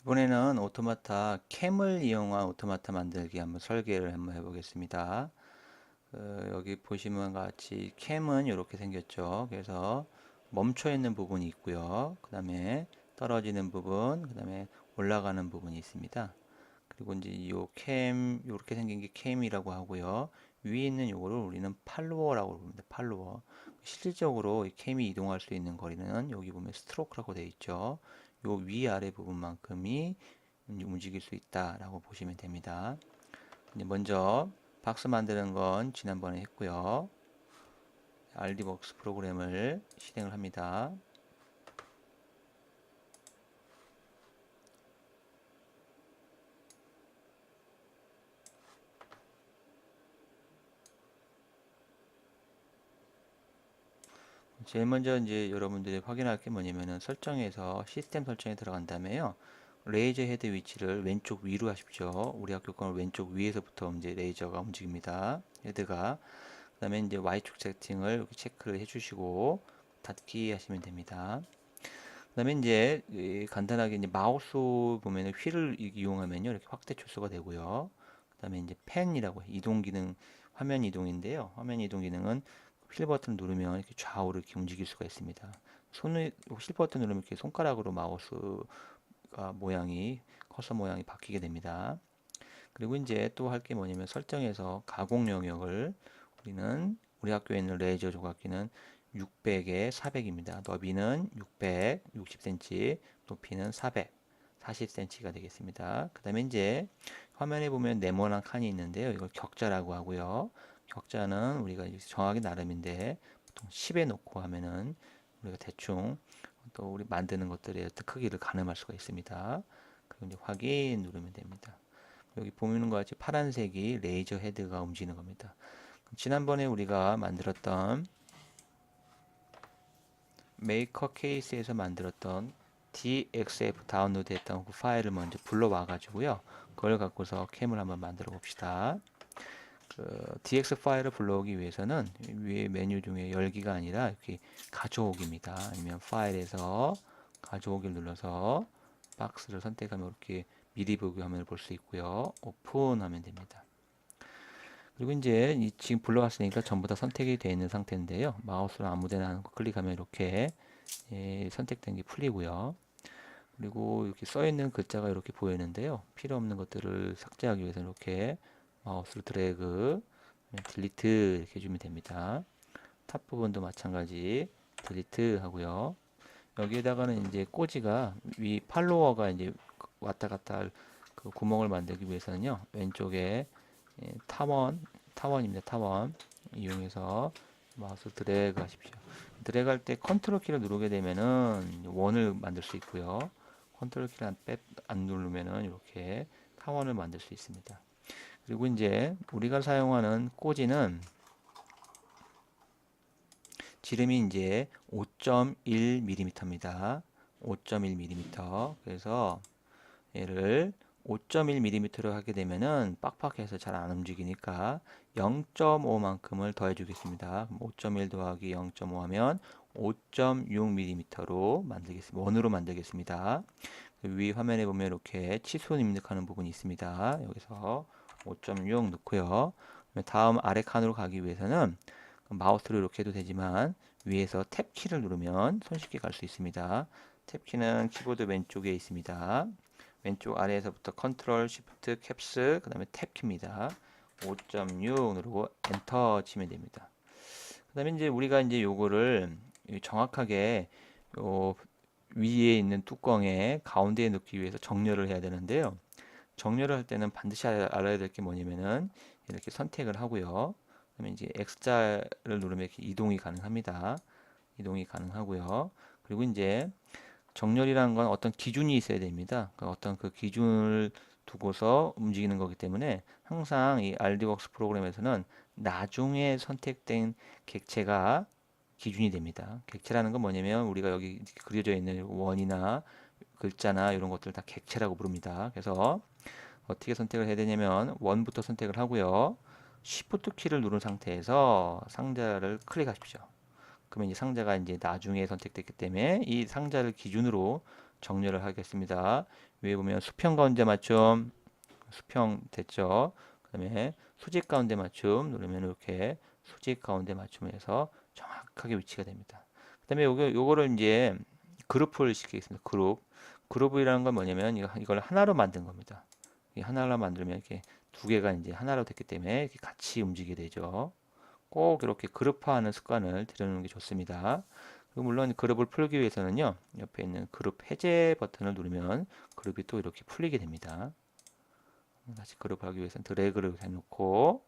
이번에는 오토마타 캠을 이용한 오토마타 만들기 한번 설계를 한번 해보겠습니다. 여기 보시면 같이 캠은 이렇게 생겼죠. 그래서 멈춰 있는 부분이 있고요. 그 다음에 떨어지는 부분, 그 다음에 올라가는 부분이 있습니다. 그리고 이제 이 캠, 이렇게 생긴 게 캠이라고 하고요. 위에 있는 요거를 우리는 팔로워라고 부릅니다. 팔로워. 실질적으로 이 캠이 이동할 수 있는 거리는 여기 보면 스트로크라고 되어 있죠. 요 위아래 부분만큼이 움직일 수 있다라고 보시면 됩니다. 이제 먼저 박스 만드는 건 지난번에 했고요. RDBox 프로그램을 실행을 합니다. 제일 먼저 이제 여러분들이 확인할 게 뭐냐면은 설정에서 시스템 설정에 들어간 다음에요. 레이저 헤드 위치를 왼쪽 위로 하십시오. 우리 학교 거는 왼쪽 위에서부터 이제 레이저가 움직입니다. 헤드가. 그다음에 이제 Y축 세팅을 이렇게 체크를 해주시고 닫기 하시면 됩니다. 그다음에 이제 간단하게 이제 마우스 보면은 휠을 이용하면요 이렇게 확대 축소가 되고요. 그다음에 이제 펜이라고 이동 기능, 화면 이동인데요. 화면 이동 기능은 휠 버튼 누르면 이렇게 좌우로 이렇게 움직일 수가 있습니다. 손을 휠 버튼 누르면 이렇게 손가락으로 마우스가 모양이 커서 모양이 바뀌게 됩니다. 그리고 이제 또 할 게 뭐냐면 설정에서 가공 영역을 우리는 우리 학교에 있는 레이저 조각기는 600에 400입니다. 너비는 600, 60cm, 높이는 400, 40cm가 되겠습니다. 그 다음에 이제 화면에 보면 네모난 칸이 있는데요. 이걸 격자라고 하고요. 격자는 우리가 정하기 나름인데 보통 10에 놓고 하면은 우리가 대충 또 우리 만드는 것들의 어떤 크기를 가늠할 수가 있습니다. 그리고 이제 확인 누르면 됩니다. 여기 보이는 것 같이 파란색이 레이저 헤드가 움직이는 겁니다. 지난번에 우리가 만들었던 메이커 케이스에서 만들었던 DXF 다운로드 했던 그 파일을 먼저 불러와 가지고요. 그걸 갖고서 캠을 한번 만들어 봅시다. DX 파일을 불러오기 위해서는 위에 메뉴 중에 열기가 아니라 이렇게 가져오기입니다. 아니면 파일에서 가져오기를 눌러서 박스를 선택하면 이렇게 미리 보기 화면을 볼 수 있고요. 오픈하면 됩니다. 그리고 이제 지금 불러왔으니까 전부 다 선택이 되어 있는 상태인데요. 마우스로 아무데나 클릭하면 이렇게 선택된 게 풀리고요. 그리고 이렇게 써 있는 글자가 이렇게 보이는데요. 필요 없는 것들을 삭제하기 위해서 이렇게 마우스로 드래그, 딜리트 이렇게 해주면 됩니다. 탑 부분도 마찬가지 딜리트 하고요. 여기에다가는 이제 꽂이가 위 팔로워가 이제 왔다 갔다 할 그 구멍을 만들기 위해서는요. 왼쪽에 타원입니다. 타원 이용해서 마우스 드래그 하십시오. 드래그 할 때 컨트롤 키를 누르게 되면은 원을 만들 수 있고요. 컨트롤 키를 안 누르면은 이렇게 타원을 만들 수 있습니다. 그리고 이제 우리가 사용하는 꽂이는 지름이 이제 5.1mm입니다. 5.1mm. 그래서 얘를 5.1mm로 하게 되면은 빡빡해서 잘 안 움직이니까 0.5만큼을 더해 주겠습니다. 5.1 더하기 0.5 하면 5.6mm로 만들겠습니다. 원으로 만들겠습니다. 위 화면에 보면 이렇게 치수 입력하는 부분이 있습니다. 여기서 5.6 넣고요. 다음 아래 칸으로 가기 위해서는 마우스로 이렇게 해도 되지만 위에서 탭 키를 누르면 손쉽게 갈 수 있습니다. 탭 키는 키보드 왼쪽에 있습니다. 왼쪽 아래에서부터 컨트롤 쉬프트 캡스 그 다음에 탭 키입니다. 5.6 누르고 엔터 치면 됩니다. 그 다음에 이제 우리가 이제 요거를 정확하게 요 위에 있는 뚜껑에 가운데에 넣기 위해서 정렬을 해야 되는데요. 정렬을 할 때는 반드시 알아야 될 게 뭐냐면은 이렇게 선택을 하고요. 그러면 이제 X자를 누르면 이렇게 이동이 가능합니다. 이동이 가능하고요. 그리고 이제 정렬이라는 건 어떤 기준이 있어야 됩니다. 그러니까 어떤 그 기준을 두고서 움직이는 거기 때문에 항상 이 RDWorks 프로그램에서는 나중에 선택된 객체가 기준이 됩니다. 객체라는 건 뭐냐면 우리가 여기 그려져 있는 원이나 글자나 이런 것들 다 객체라고 부릅니다. 그래서 어떻게 선택을 해야 되냐면 원부터 선택을 하고요. Shift 키를 누른 상태에서 상자를 클릭하십시오. 그러면 이 상자가 이제 나중에 선택됐기 때문에 이 상자를 기준으로 정렬을 하겠습니다. 위에 보면 수평 가운데 맞춤, 수평 됐죠. 그 다음에 수직 가운데 맞춤 누르면 이렇게 수직 가운데 맞춤해서 정확하게 위치가 됩니다. 그 다음에 요거를 이제 그룹을 시키겠습니다. 그룹이라는 건 뭐냐면 이걸 하나로 만든 겁니다. 이 하나로 만들면 이렇게 두 개가 이제 하나로 됐기 때문에 이렇게 같이 움직이게 되죠. 꼭 이렇게 그룹화하는 습관을 들여놓는 게 좋습니다. 그리고 물론 그룹을 풀기 위해서는요, 옆에 있는 그룹 해제 버튼을 누르면 그룹이 또 이렇게 풀리게 됩니다. 다시 그룹을 하기 위해서는 드래그를 해놓고,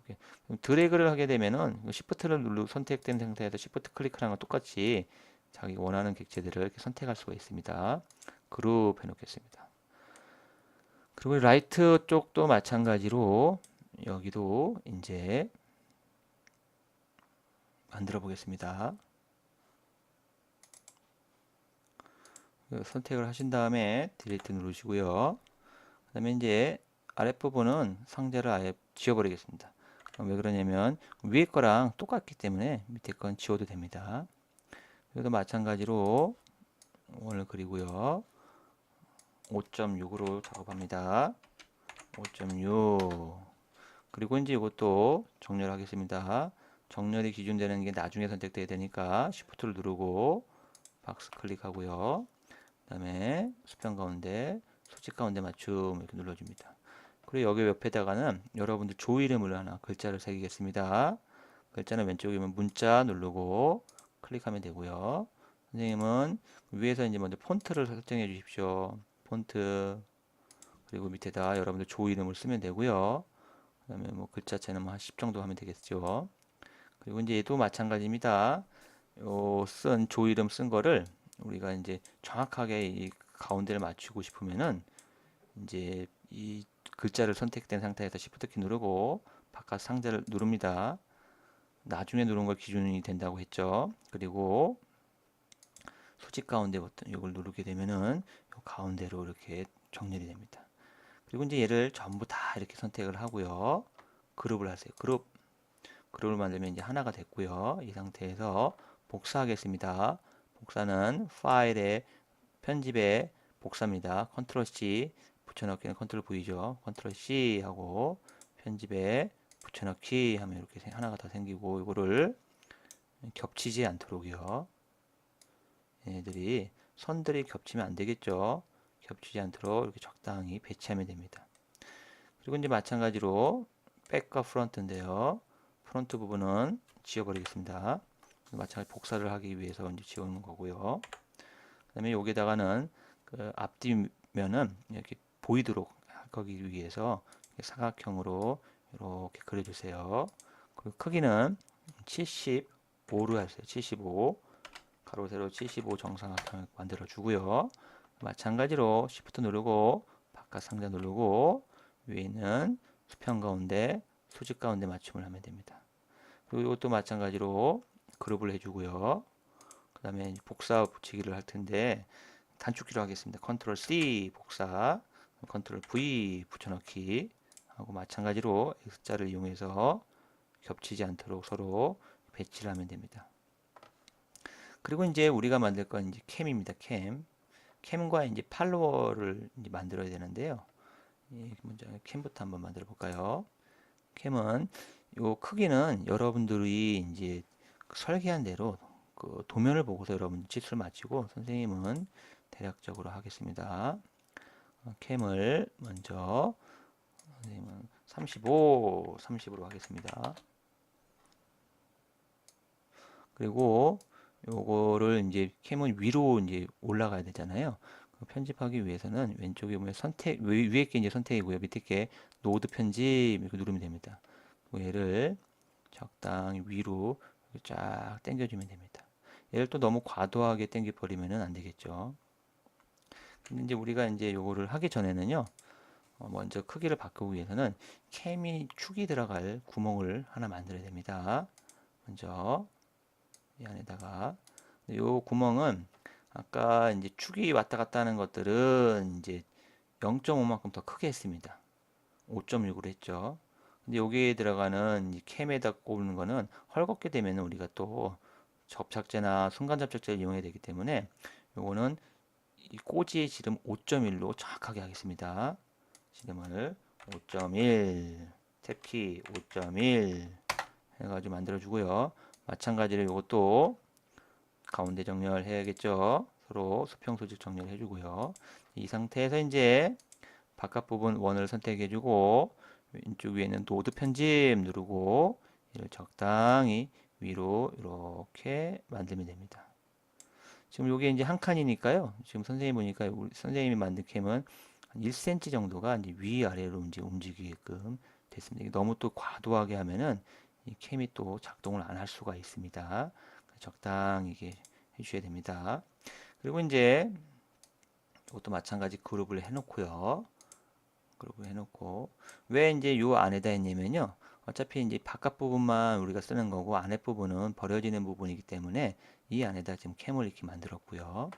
이렇게 드래그를 하게 되면은 Shift를 누르고 선택된 상태에서 Shift 클릭하는 건 똑같이 자기 원하는 객체들을 이렇게 선택할 수가 있습니다. 그룹 해놓겠습니다. 그리고 라이트 쪽도 마찬가지로 여기도 이제 만들어 보겠습니다. 선택을 하신 다음에 딜리트 누르시고요. 그 다음에 이제 아랫부분은 상자를 아예 지워버리겠습니다. 왜 그러냐면 위에 거랑 똑같기 때문에 밑에 건 지워도 됩니다. 여기도 마찬가지로 원을 그리고요. 5.6으로 작업합니다. 5.6. 그리고 이제 이것도 정렬하겠습니다. 정렬이 기준되는 게 나중에 선택돼야 되니까 Shift를 누르고 박스 클릭하고요. 그 다음에 수평 가운데, 수직 가운데 맞춤 이렇게 눌러줍니다. 그리고 여기 옆에다가는 여러분들 조 이름을 하나 글자를 새기겠습니다. 글자는 왼쪽이면 문자 누르고 클릭하면 되고요. 선생님은 위에서 이제 먼저 폰트를 설정해 주십시오. 폰트. 그리고 밑에다 여러분들 조 이름을 쓰면 되고요. 그다음에 뭐 글자체는 한 10 정도 하면 되겠죠. 그리고 이제 얘도 마찬가지입니다. 요 조 이름 쓴 거를 우리가 이제 정확하게 이 가운데를 맞추고 싶으면은 이제 이 글자를 선택된 상태에서 Shift 키 누르고 바깥 상자를 누릅니다. 나중에 누른 걸 기준이 된다고 했죠. 그리고 수직 가운데 버튼 이걸 누르게 되면은 요 가운데로 이렇게 정렬이 됩니다. 그리고 이제 얘를 전부 다 이렇게 선택을 하고요. 그룹을 하세요. 그룹을 만들면 이제 하나가 됐고요. 이 상태에서 복사하겠습니다. 복사는 파일의 편집의 복사입니다. 컨트롤 C 붙여넣기는 컨트롤 V죠. 컨트롤 C 하고 편집에 붙여넣기 하면 이렇게 하나가 더 생기고 이거를 겹치지 않도록요. 얘네들이 선들이 겹치면 안 되겠죠. 겹치지 않도록 이렇게 적당히 배치하면 됩니다. 그리고 이제 마찬가지로 백과 프론트인데요. 프론트 부분은 지워버리겠습니다. 마찬가지 복사를 하기 위해서 이제 지우는 거고요. 그다음에 여기다가는 그 앞뒤면은 이렇게 보이도록 하기 위해서 사각형으로 이렇게 그려주세요. 그리고 크기는 75로 하세요. 75 가로 세로 75 정사각형을 만들어 주고요. 마찬가지로 Shift 누르고 바깥 상자 누르고 위에 있는 수평 가운데 수직 가운데 맞춤을 하면 됩니다. 그리고 이것도 마찬가지로 그룹을 해주고요. 그 다음에 복사 붙이기를 할 텐데 단축키로 하겠습니다. 컨트롤 C 복사, 컨트롤 V 붙여넣기 하고 마찬가지로 X자를 이용해서 겹치지 않도록 서로 배치를 하면 됩니다. 그리고 이제 우리가 만들 건 이제 캠입니다. 캠과 이제 팔로워를 이제 만들어야 되는데요. 먼저 캠부터 한번 만들어 볼까요? 캠은 요 크기는 여러분들이 이제 설계한 대로 그 도면을 보고서 여러분 짓을 마치고 선생님은 대략적으로 하겠습니다. 캠을 먼저 선생님은 30으로 하겠습니다. 그리고 요거를 이제 캠은 위로 이제 올라가야 되잖아요. 편집하기 위해서는 왼쪽에 보면 위에 게 이제 선택이고요. 밑에 게 노드 편집 이렇게 누르면 됩니다. 얘를 적당히 위로 쫙 당겨주면 됩니다. 얘를 또 너무 과도하게 당겨버리면 안 되겠죠. 근데 이제 우리가 이제 요거를 하기 전에는요, 먼저 크기를 바꾸기 위해서는 캠이 축이 들어갈 구멍을 하나 만들어야 됩니다. 먼저 이 안에다가 요 구멍은 아까 이제 축이 왔다 갔다 하는 것들은 이제 0.5만큼 더 크게 했습니다. 5.6으로 했죠. 근데 여기에 들어가는 이 캠에다 꼽는 거는 헐겁게 되면 우리가 또 접착제나 순간 접착제를 이용해야 되기 때문에 요거는 이 꼬지의 지름 5.1로 정확하게 하겠습니다. 지름을 5.1, 탭키 5.1 해가지고 만들어주고요. 마찬가지로 이것도 가운데 정렬해야겠죠. 서로 수평 소직 정렬해주고요. 이 상태에서 이제 바깥 부분 원을 선택해주고 왼쪽 위에는 노드 편집 누르고 이를 적당히 위로 이렇게 만들면 됩니다. 지금 이게 이제 한 칸이니까요. 지금 선생님 보니까 우리 선생님이 만든 캠은 한 1cm 정도가 이제 위아래로 이제 움직이게끔 됐습니다. 너무 또 과도하게 하면은 이 캠이 또 작동을 안 할 수가 있습니다. 적당히 이게 해주셔야 됩니다. 그리고 이제 이것도 마찬가지 그룹을 해놓고요. 그룹을 해놓고 왜 이제 요 안에다 했냐면요. 어차피 이제 바깥 부분만 우리가 쓰는 거고 안에 부분은 버려지는 부분이기 때문에 이 안에다 지금 캠을 이렇게 만들었고요.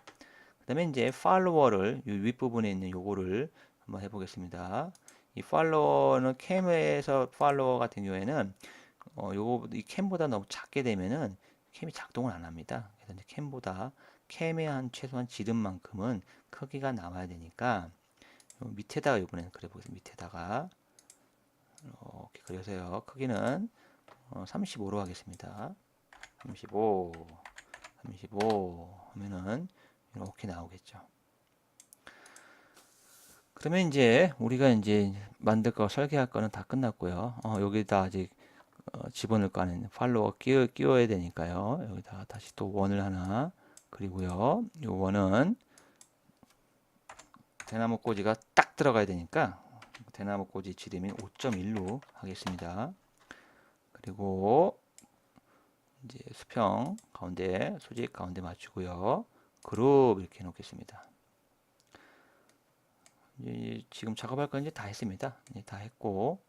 그 다음에 이제 팔로워를 이 윗부분에 있는 요거를 한번 해보겠습니다. 이 팔로워는 캠에서 팔로워 같은 경우에는 요거 이 캠보다 너무 작게 되면은 캠이 작동을 안 합니다. 그래서 이제 캠의 한 최소한 지름만큼은 크기가 나와야 되니까 요 밑에다가 이번에는 그려보겠습니다. 밑에다가 이렇게 그려서요. 크기는 35로 하겠습니다. 35, 35 하면은 이렇게 나오겠죠. 그러면 이제 우리가 이제 만들 거 설계할 거는 다 끝났고요. 여기다 아직 집어넣을 거 안에 팔로워 끼워야 되니까요. 여기다가 다시 또 원을 하나 그리고요. 이 원은 대나무 꼬지가 딱 들어가야 되니까 대나무 꼬지 지름이 5.1로 하겠습니다. 그리고 이제 수평 가운데 수직 가운데 맞추고요. 그룹 이렇게 해놓겠습니다. 지금 작업할 건 이제 다 했습니다. 이제 다 했고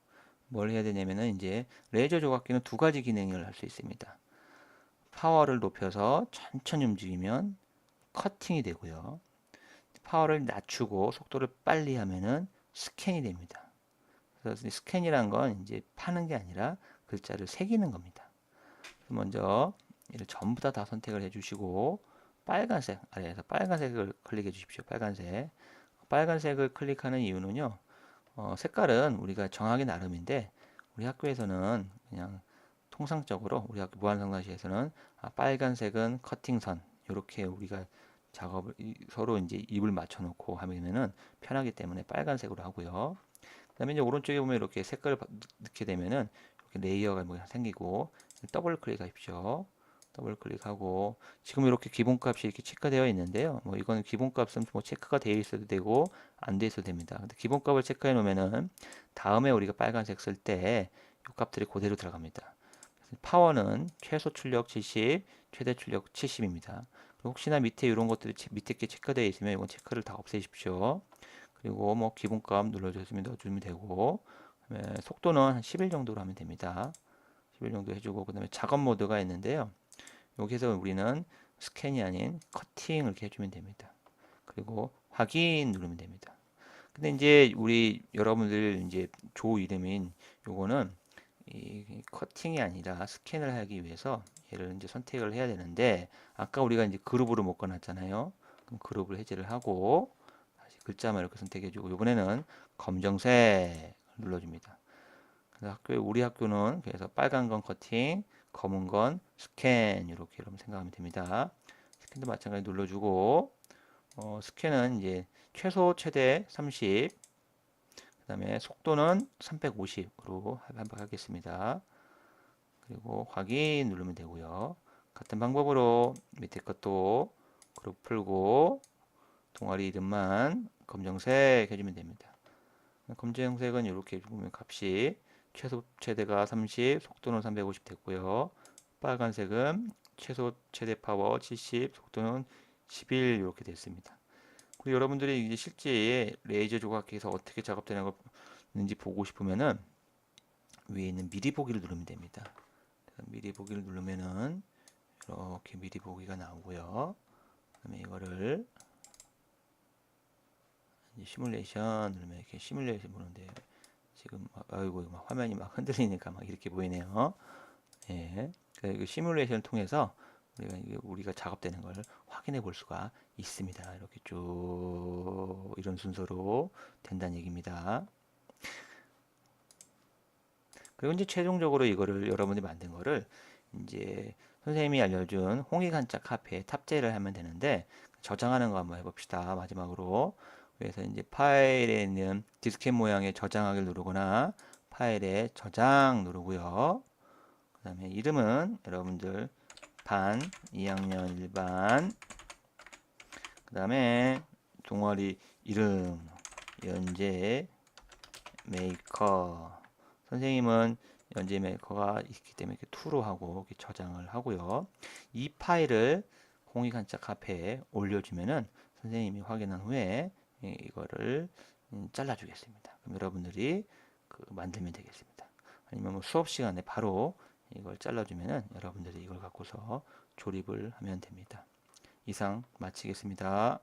뭘 해야 되냐면은 이제 레이저 조각기는 두 가지 기능을 할 수 있습니다. 파워를 높여서 천천히 움직이면 커팅이 되고요. 파워를 낮추고 속도를 빨리 하면은 스캔이 됩니다. 그래서 스캔이란 건 이제 파는 게 아니라 글자를 새기는 겁니다. 먼저 이를 전부 다 선택을 해주시고 빨간색 아래에서 빨간색을 클릭해 주십시오. 빨간색을 클릭하는 이유는요. 색깔은 우리가 정하기 나름인데 우리 학교에서는 그냥 통상적으로 우리 학교 무한성당시에서는 빨간색은 커팅선 이렇게 우리가 작업을 서로 이제 입을 맞춰 놓고 하면은 편하기 때문에 빨간색으로 하고요. 그다음에 이제 오른쪽에 보면 이렇게 색깔을 넣게 되면은 이렇게 레이어가 뭐 생기고 더블 클릭하십시오. 더블 클릭하고 지금 이렇게 기본값이 이렇게 체크되어 있는데요. 뭐 이거는 기본값은 뭐 체크가 되어 있어도 되고 안 되어 있어도 됩니다. 근데 기본값을 체크해 놓으면은 다음에 우리가 빨간색 쓸 때 이 값들이 그대로 들어갑니다. 파워는 최소 출력 70, 최대 출력 70입니다. 혹시나 밑에 이런 것들이 밑에 게 체크되어 있으면 이건 체크를 다 없애십시오. 그리고 뭐 기본값 눌러주시면 넣어주면 되고 속도는 한 11 정도로 하면 됩니다. 11 정도 해주고 그 다음에 작업 모드가 있는데요. 여기서 우리는 스캔이 아닌 커팅 이렇게 해주면 됩니다. 그리고 확인 누르면 됩니다. 근데 이제 우리 여러분들 이제 조 이름인 요거는 이 커팅이 아니라 스캔을 하기 위해서 얘를 이제 선택을 해야 되는데 아까 우리가 이제 그룹으로 묶어놨잖아요. 그럼 그룹을 해제를 하고 다시 글자만 이렇게 선택해주고 이번에는 검정색 눌러줍니다. 그래서 우리 학교는 그래서 빨간 건 커팅, 검은 건 스캔 이렇게 여러분 생각하면 됩니다. 스캔도 마찬가지 눌러주고 스캔은 이제 최소 최대 30, 그다음에 속도는 350으로 하겠습니다. 그리고 확인 누르면 되고요. 같은 방법으로 밑에 것도 그룹 풀고 동아리 이름만 검정색 해주면 됩니다. 검정색은 이렇게 보면 값이 최소 최대가 30, 속도는 350 됐고요. 빨간색은 최소 최대 파워 70, 속도는 11 이렇게 됐습니다. 그리고 여러분들이 이제 실제 레이저 조각기에서 어떻게 작업되는지 보고 싶으면은 위에 있는 미리 보기를 누르면 됩니다. 미리 보기를 누르면은 이렇게 미리 보기가 나오고요. 그다음에 이거를 시뮬레이션 누르면 이렇게 시뮬레이션 보는데 지금 아이고 막 화면이 막 흔들리니까 막 이렇게 보이네요. 예. 그 시뮬레이션을 통해서 우리가 작업되는 걸 확인해 볼 수가 있습니다. 이렇게 쭉 이런 순서로 된다는 얘기입니다. 그리고 이제 최종적으로 이거를 여러분이 만든 거를 이제 선생님이 알려준 홍익한자 카페에 탑재를 하면 되는데, 저장하는 거 한번 해봅시다. 마지막으로. 그래서 이제 파일에 있는 디스켓 모양의 저장하기를 누르거나 파일에 저장 누르고요. 그 다음에 이름은 여러분들 반 2학년 1반, 그 다음에 동아리 이름 연재 메이커, 선생님은 연재 메이커가 있기 때문에 이렇게 투로 하고 이렇게 저장을 하고요. 이 파일을 홍익한자 카페에 올려주면은 선생님이 확인한 후에 이거를 잘라주겠습니다. 그럼 여러분들이 만들면 되겠습니다. 아니면 뭐 수업 시간에 바로 이걸 잘라주면은 여러분들이 이걸 갖고서 조립을 하면 됩니다. 이상 마치겠습니다.